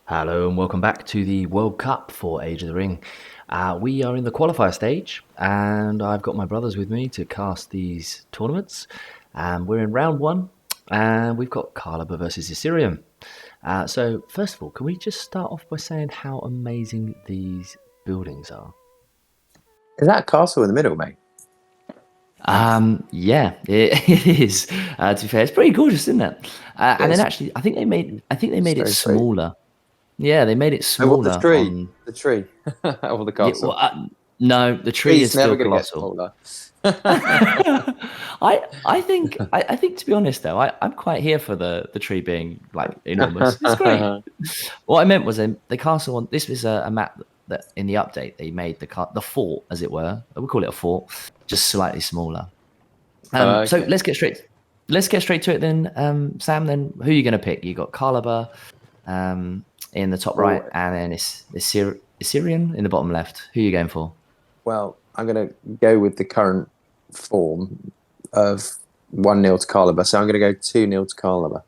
Hello and welcome back to the World Cup for Age of the Ring. We are in the qualifier stage and I've got my brothers with me to cast these tournaments. We're in round one and we've got Caran-Lambar versus Assyrian. So first of all, can we just start off by saying how amazing these buildings are? Is that a castle in the middle, mate? Yeah, it is. To be fair, it's pretty gorgeous, isn't it? And then actually, I think they made it smaller. Yeah, they made it smaller. The tree, or the castle. Yeah, well, no, the tree is still never colossal. Get smaller. I think to be honest though, I'm quite here for the tree being like enormous. It's great. What I meant was the castle one. This was a map that in the update they made the fort, as it were. We call it a fort, just slightly smaller. Okay. So let's get straight to it then. Sam, then who are you going to pick? You got Caran-Lambar in the top right, and then it's Assyrian in the bottom left. Who are you going for? Well, I'm going to go with the current form of 1-0 to Caran-Lambar, so I'm going to go 2-0 to Caran-Lambar.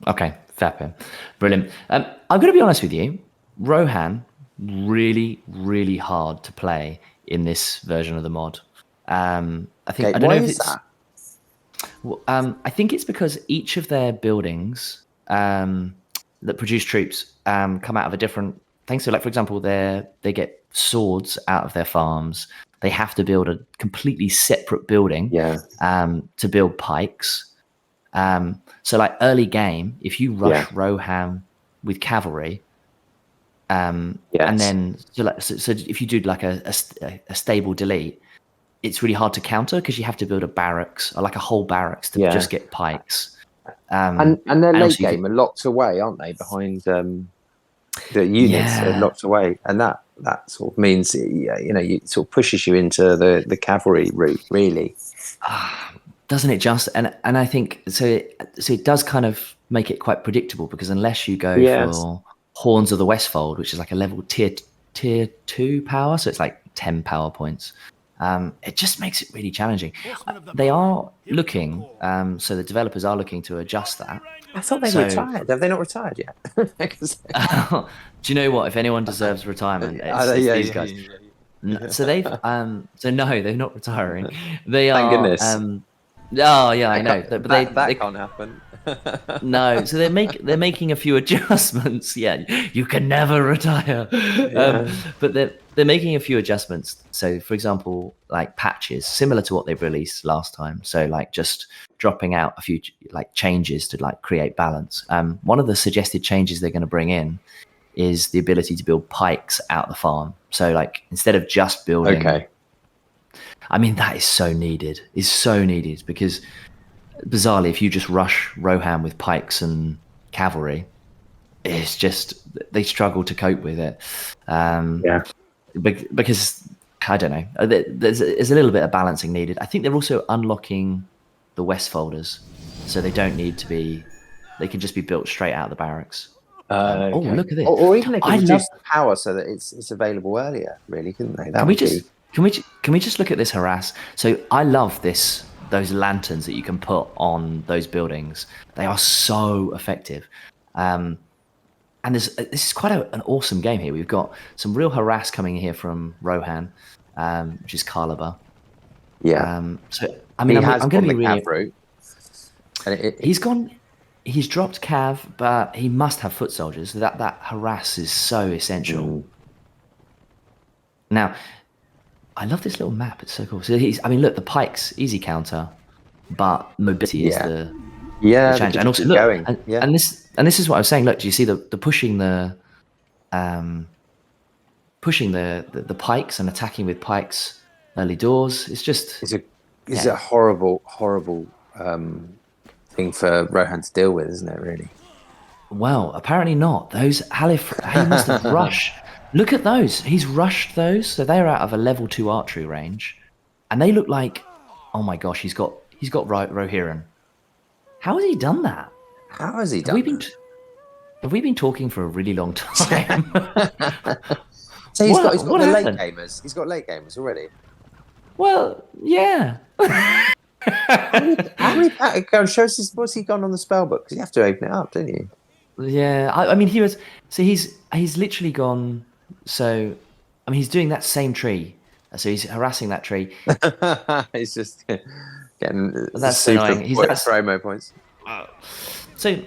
Okay, fair play. Brilliant. I'm going to be honest with you. Rohan, really, really hard to play in this version of the mod. I think I don't know if it's that. Well, I think it's because each of their buildings that produce troops come out of a different thing. So, like for example, they get swords out of their farms. They have to build a completely separate building to build pikes. So, like early game, if you rush Rohan with cavalry, and then so if you do like a stable delete, it's really hard to counter because you have to build a barracks or like a whole barracks to just get pikes. And their late game are locked away, aren't they? Behind the units are locked away, and that sort of means it sort of pushes you into the cavalry route, really. Doesn't it just? And I think so. It does kind of make it quite predictable because unless you go for Horns of the Westfold, which is like a level tier 2 power, so it's like 10 power points. It just makes it really challenging. They are looking, so the developers are looking to adjust that. I thought they retired. Have they not retired yet? Do you know what? If anyone deserves retirement, it's these guys. So they've, so no, they're not retiring. They are. Thank goodness. Oh yeah, I know. But that can't happen. No, so they're making a few adjustments. Yeah, you can never retire. But they're making a few adjustments. So, for example, like patches, similar to what they've released last time. So, like just dropping out a few like changes to like create balance. One of the suggested changes they're going to bring in is the ability to build pikes out the farm. So, like instead of just building. Okay. I mean, that is so needed. It's so needed because, bizarrely, if you just rush Rohan with pikes and cavalry, it's just they struggle to cope with it. Because I don't know, there's a little bit of balancing needed. I think they're also unlocking the Westfolders, so they don't need to be. They can just be built straight out of the barracks. Okay. Oh, look at this! Or even they can reduce the power so that it's available earlier. Really, couldn't they? Can we just look at this harass? So I love those lanterns that you can put on those buildings. They are so effective. And this is quite an awesome game here. We've got some real harass coming in here from Rohan, which is Caran-Lambar. Yeah. So I mean, I'm going to be really. Route. He's dropped Cav, but he must have foot soldiers. So that harass is so essential. Now, I love this little map. It's so cool. So look, the pikes, easy counter, but mobility is the change. And also, look, and this is what I was saying. Look, do you see the pushing the pikes and attacking with pikes early doors? It's just it's a horrible thing for Rohan to deal with, isn't it? Really? Well, apparently not. Those he must have rushed. Look at those. He's rushed those, so they're out of a level 2 archery range, and they look like, oh my gosh, he's got Rohirrim. How has he done that? How has he done that? Have we been talking for a really long time? So he's got the late gamers. He's got late gamers already. Well, yeah. How many go shows us what's he gone on the spell book? Because you have to open it up, don't you? Yeah, I mean, he's literally gone. So, I mean, he's doing that same tree. So he's harassing that tree. He's just getting That's super annoying. promo points. So,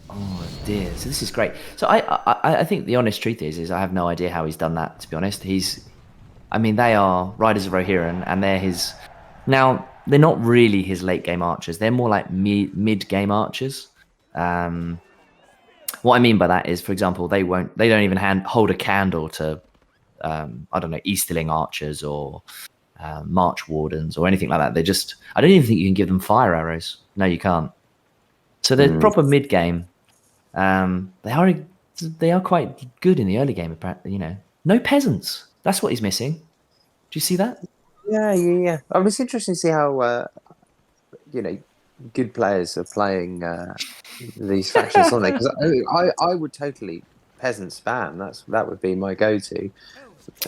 oh dear. So this is great. So I think the honest truth is I have no idea how he's done that. To be honest, I mean, they are Riders of Rohirrim, and they're his. Now they're not really his late game archers. They're more like mid game archers. What I mean by that is, for example, they don't even hold a candle to, I don't know, Easterling archers or March Wardens or anything like that. I don't even think you can give them fire arrows. No, you can't. So they're proper mid game. They are quite good in the early game. Apparently, no peasants. That's what he's missing. Do you see that? Yeah. I mean, it's interesting to see how good players are playing these factions, aren't they? Because I would totally peasant spam. That would be my go-to,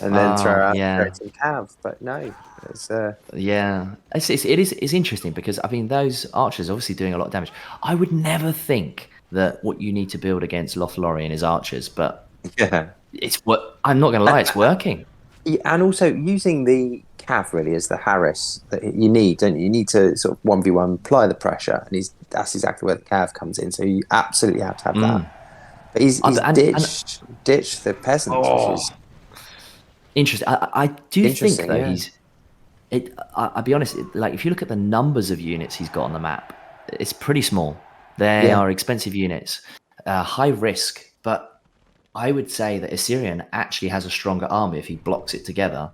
and then throw out some cav. But no, it's it's interesting because I mean those archers are obviously doing a lot of damage. I would never think that what you need to build against Lothlorien is archers, but it's what I'm not going to lie, it's working. Yeah, and also using the cav really as the Harris that you need, don't you? You need to sort of 1v1 apply the pressure, and that's exactly where the cav comes in. So you absolutely have to have that. But he's ditched the peasants, which is interesting. I do think though I'll be honest. Like if you look at the numbers of units he's got on the map, it's pretty small. They are expensive units, high risk, but I would say that Assyrian actually has a stronger army if he blocks it together.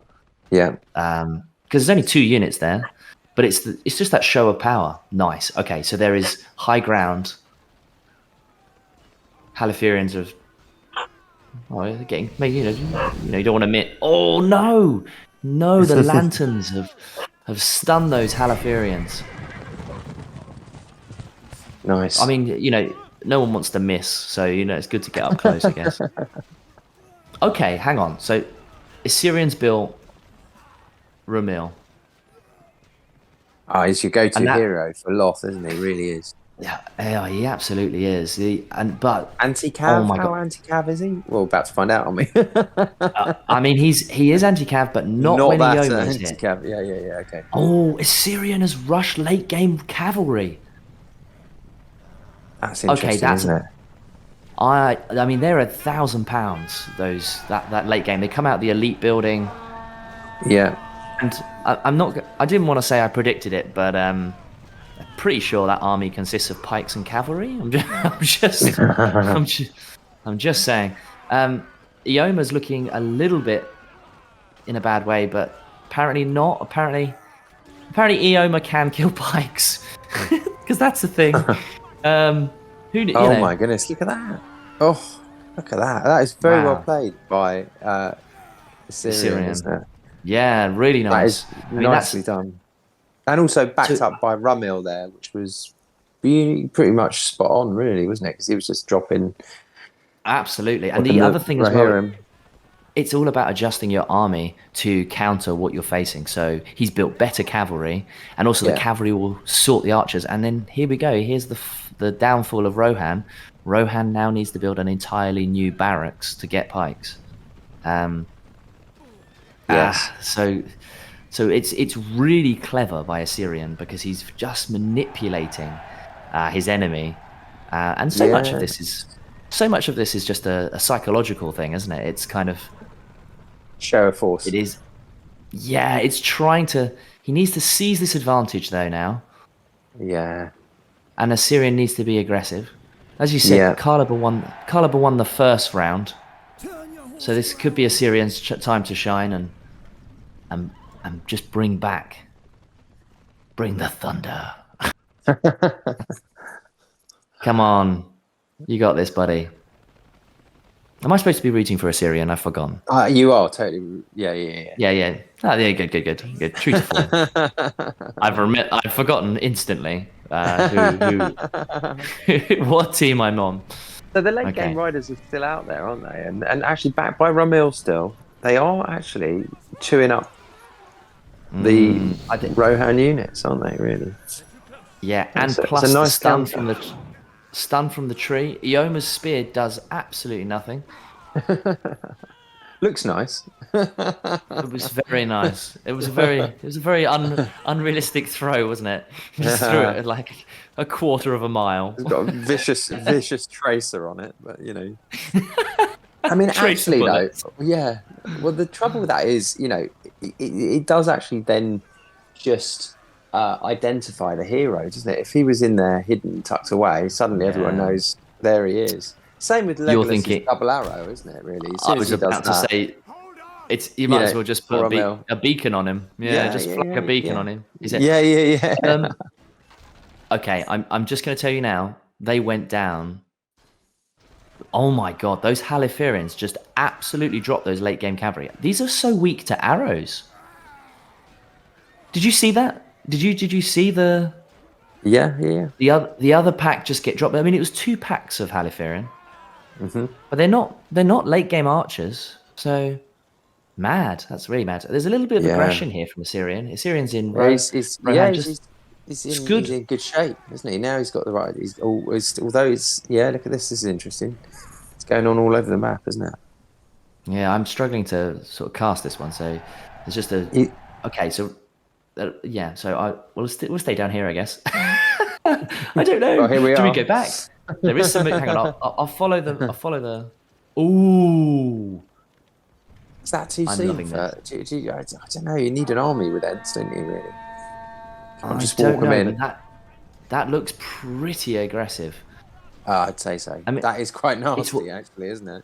Yeah. Because there's only 2 units there, but it's just that show of power. Nice. Okay, so there is high ground. Halifaxians of getting maybe you don't want to admit. Oh no, the lanterns have stunned those Halifaxians. Nice. I mean, no one wants to miss, so it's good to get up close, I guess. Okay, hang on. So Assyrians built Ramil. He's your go-to hero for Loth, isn't he? Really is. Yeah, he absolutely is. But anti-cav. Oh my How God. anti-cav is he? Well, about to find out, aren't we? I mean, he is anti-cav, but not when Ioma is here. Anti-cav. Yeah. Okay. Oh, Assyrian has rushed late game cavalry. That's interesting, isn't it? I mean, they're £1,000. That late game, they come out the elite building. Yeah. And I didn't want to say I predicted it, but I'm pretty sure that army consists of pikes and cavalry. I'm just saying. Ioma's looking a little bit in a bad way, but apparently not. Apparently Ioma can kill pikes because that's the thing. My goodness, look at that. Oh, look at that. That is very well played by Assyrian, isn't it? Yeah, really nice. That is nicely done. And also backed up by Ramil there, which was pretty much spot on, really, wasn't it? Because he was just dropping. Absolutely. And the other thing as well, it's all about adjusting your army to counter what you're facing. So he's built better cavalry, and also the cavalry will sort the archers. And then here we go. Here's the downfall of Rohan. Rohan now needs to build an entirely new barracks to get pikes. So it's really clever by Assyrian because he's just manipulating his enemy, and so much of this is just a psychological thing, isn't it? It's kind of show of force. It is. Yeah, it's trying to. He needs to seize this advantage though now. Yeah. And Assyrian needs to be aggressive, as you said. Caran-Lambar won the first round, so this could be Assyrian's time to shine and just bring the thunder. Come on, you got this, buddy. Am I supposed to be rooting for Assyrian? I've forgotten. You are totally. Yeah. Oh, yeah, good. True to form. I've forgotten instantly what team I'm on. So the late game riders are still out there, aren't they? And actually backed by Ramil still. They are actually chewing up the Rohan units, aren't they? Really? Yeah, and plus the nice stun from the tree. Ioma's spear does absolutely nothing. Looks nice. It was very nice. It was a very unrealistic throw, wasn't it? He just threw it at like a quarter of a mile. It's got a vicious tracer on it, but you know. I mean, actually, though, yeah. Well, the trouble with that is, you know, it does actually then just identify the hero, doesn't it? If he was in there, hidden, tucked away, suddenly everyone knows there he is. Same with Legolas' double arrow, isn't it? Really, I was about to say, you might as well just put a beacon on him. Yeah, just flick a beacon on him. Is it? Yeah. Okay, I'm just going to tell you now. They went down. Oh my god, those Halifareans just absolutely dropped those late game cavalry. These are so weak to arrows. Did you see that? Did you see the? Yeah. The other pack just get dropped. I mean, it was 2 packs of Halifarean. But they're not late game archers, so mad. That's really mad. There's a little bit of aggression here from Assyrian. Assyrian's in he's in good shape, isn't he? Now he's got the right. Look at this. This is interesting. It's going on all over the map, isn't it? Yeah, I'm struggling to sort of cast this one. So it's just okay. So we'll stay down here, I guess. I don't know. Well, here we are. Do we go back? There is some. Hang on, I'll follow the. Ooh. Is that too soon? I don't know. You need an army with Ents, don't you? Really? Just walk them in. But that looks pretty aggressive. I'd say so. I mean, that is quite nasty, actually, isn't it?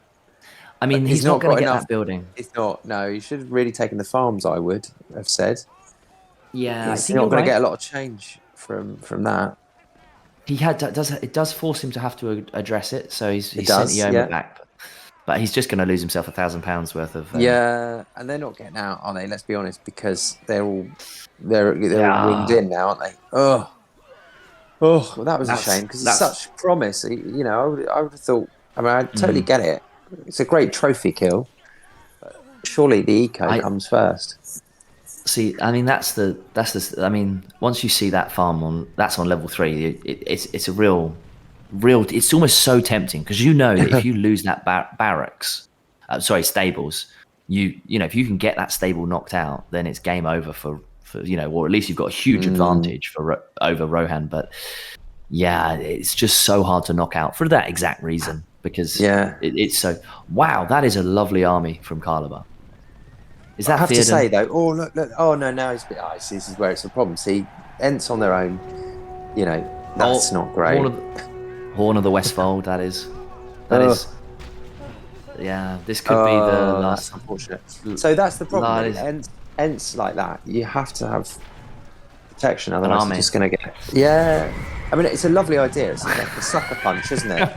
I mean, he's not going to get that building. It's not. No, you should have really taken the farms. I would have said. Yeah, he's not going to get a lot of change from that. It does force him to have to address it, so he's sent Ioma back, but he's just going to lose himself £1,000 worth of. And they're not getting out, are they? Let's be honest, because they're all ringed in now, aren't they? Oh, well, that was a shame because it's such promise. You know, I would have thought. I mean, I totally get it. It's a great trophy kill. But surely the eco comes first. See, I mean, that's the. I mean, once you see that farm that's on level 3, it's a real. It's almost so tempting because you know that if you lose that stables, you know, if you can get that stable knocked out, then it's game over for or at least you've got a huge advantage over Rohan. But yeah, it's just so hard to knock out for that exact reason because it's so. Wow, that is a lovely army from Caran-Lambar. Is that I have to say though? Oh look! Oh no! Now it's a bit icy. This is where it's a problem. See, Ents on their own, you know, that's not great. Horn of the Westfold. That is. Yeah, this could be the last. That's unfortunate. So that's the problem. Ents like that, you have to have protection. Otherwise, you're just going to get. Yeah, I mean, it's a lovely idea. It's like a sucker punch, isn't it?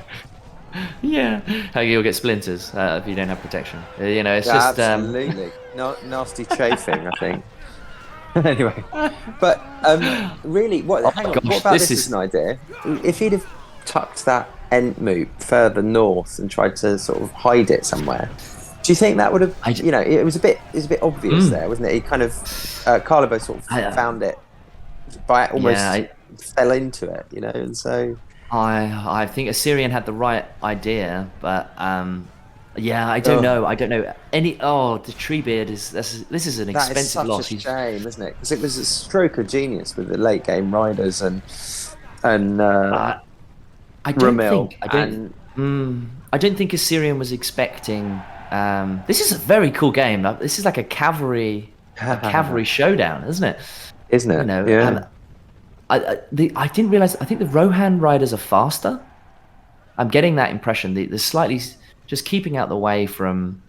Yeah, how you'll get splinters if you don't have protection. You know, it's just absolutely nasty chafing. I think. Anyway, but really, what about this as an idea? If he'd have tucked that Ent moot further north and tried to sort of hide it somewhere, do you think that would have? You know, it was a bit obvious there, wasn't it? He kind of Caran-Lambar sort of found it by almost fell into it, you know, and so. I think Assyrian had the right idea, but I don't know. I don't know the Treebeard is this is an expensive loss. That is such a shame, isn't it? Because it was a stroke of genius with the late game riders and I don't think Assyrian was expecting. This is a very cool game. This is like a cavalry showdown, isn't it? Isn't it? You know, I didn't realize. I think the Rohan riders are faster. I'm getting that impression. The slightly just keeping out the way from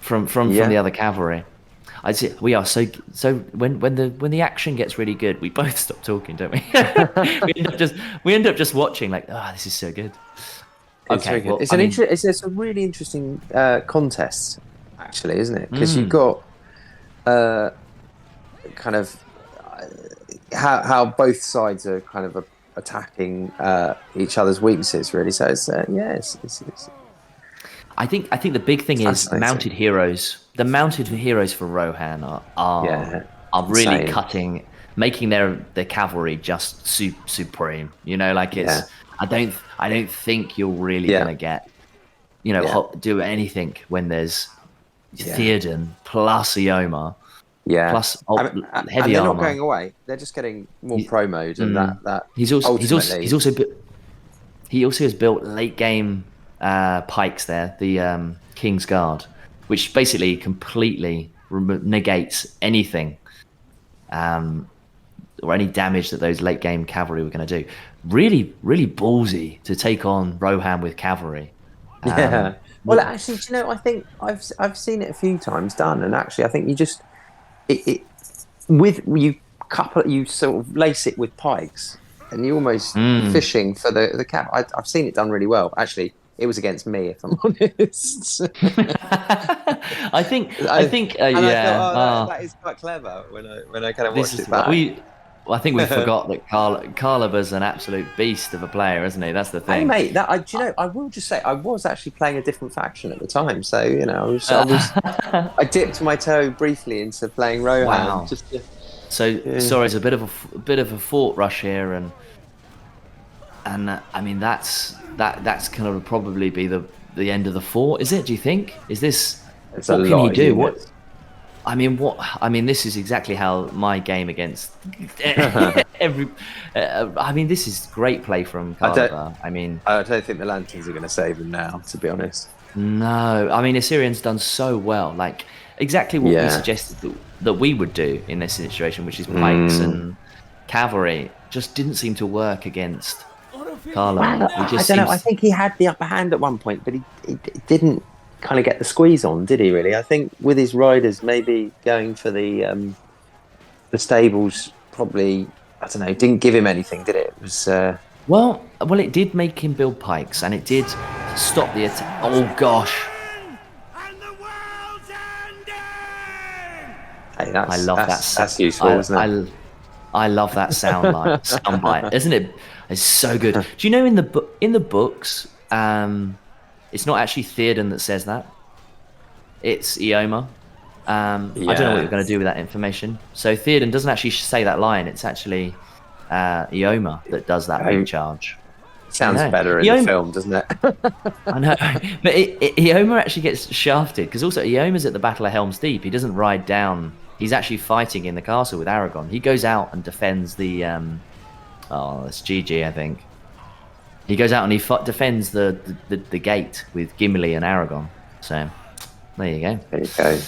the other cavalry. I see. We are so when the action gets really good, we both stop talking, don't we? we end up just watching like, this is so good. Okay, well, it's a really interesting contest, actually, isn't it? Because you've got kind of how both sides are kind of attacking each other's weaknesses, really. So it's. I think the big thing is mounted heroes. The mounted heroes for Rohan are really insane. cutting, making their cavalry just supreme. You know, like it's. I don't think you're really gonna get, do anything when there's Theoden plus Eoma. Plus heavy and they're armor. not going away. They're just getting more pro mode, and that he also has built late game pikes there, the King's Guard, which basically completely negates anything or any damage that those late game cavalry were going to do. Really, really ballsy to take on Rohan with cavalry. Well, actually, do you know, I think I've seen it a few times done, and actually, I think you just you sort of lace it with pikes, and you almost fishing for the cap. I've seen it done really well. Actually, it was against me, if I'm honest. I think that is quite clever when I kind of watched it back. I think we forgot that Carlabar's an absolute beast of a player, isn't he? That's the thing. Hey, mate, I will just say I was actually playing a different faction at the time, so I dipped my toe briefly into playing Rohan. Wow. Sorry, it's a bit of a fort rush here, and I mean that's kind of probably be the end of the fort, is it? Do you think? Is this? It's what a can lot he do? Units. This is exactly how my game against every. This is great play from Caran-Lambar. I don't think the Lanterns are going to save him now, to be honest. No, Assyrian's done so well, like exactly what we suggested that we would do in this situation, which is pikes and cavalry. Just didn't seem to work against Caran-Lambar. I don't know. I think he had the upper hand at one point, but he didn't kind of get the squeeze on, did he? Really, I think with his riders maybe going for the stables, probably, I don't know, didn't give him anything, did it? It was well, it did make him build pikes, and it did stop the attack. Oh gosh! Hey, I love that. That's useful, isn't it? I love that soundbite, isn't it? It's so good. Do you know in the books? It's not actually Theoden that says that. It's Eoma. I don't know what you're going to do with that information. So Theoden doesn't actually say that line. It's actually Eoma that does that big charge. Sounds better in the film, doesn't it? I know. But Eoma actually gets shafted, because also Eoma's at the Battle of Helm's Deep. He doesn't ride down. He's actually fighting in the castle with Aragon. He goes out and defends the... it's GG, I think. He goes out and he defends the gate with Gimli and Aragon. So, there you go. There you go.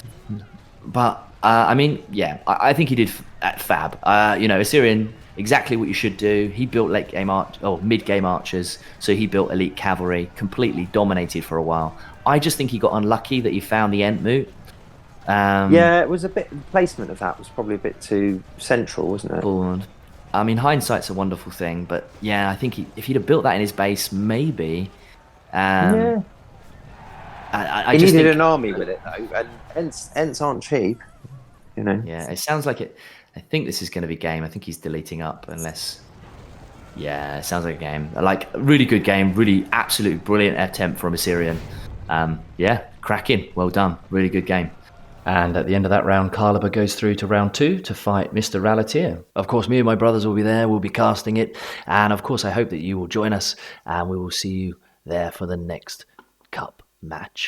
But, I think he did fab. Assyrian, exactly what you should do. He built mid-game archers, so he built elite cavalry, completely dominated for a while. I just think he got unlucky that he found the Entmoot. It was a bit... The placement of that was probably a bit too central, wasn't it? Hindsight's a wonderful thing, but yeah, I think if he'd have built that in his base, maybe. I I just needed think an army with it, though, and Ents aren't cheap, you know. Yeah, it sounds like it. I think this is going to be game. I think he's deleting up, unless. Yeah, it sounds like a game. Like, really good game, really absolutely brilliant attempt from Assyrian. Cracking. Well done. Really good game. And at the end of that round, Caran-Lambar goes through to round 2 to fight Mr. Ralatier. Of course, me and my brothers will be there. We'll be casting it. And of course, I hope that you will join us. And we will see you there for the next cup match.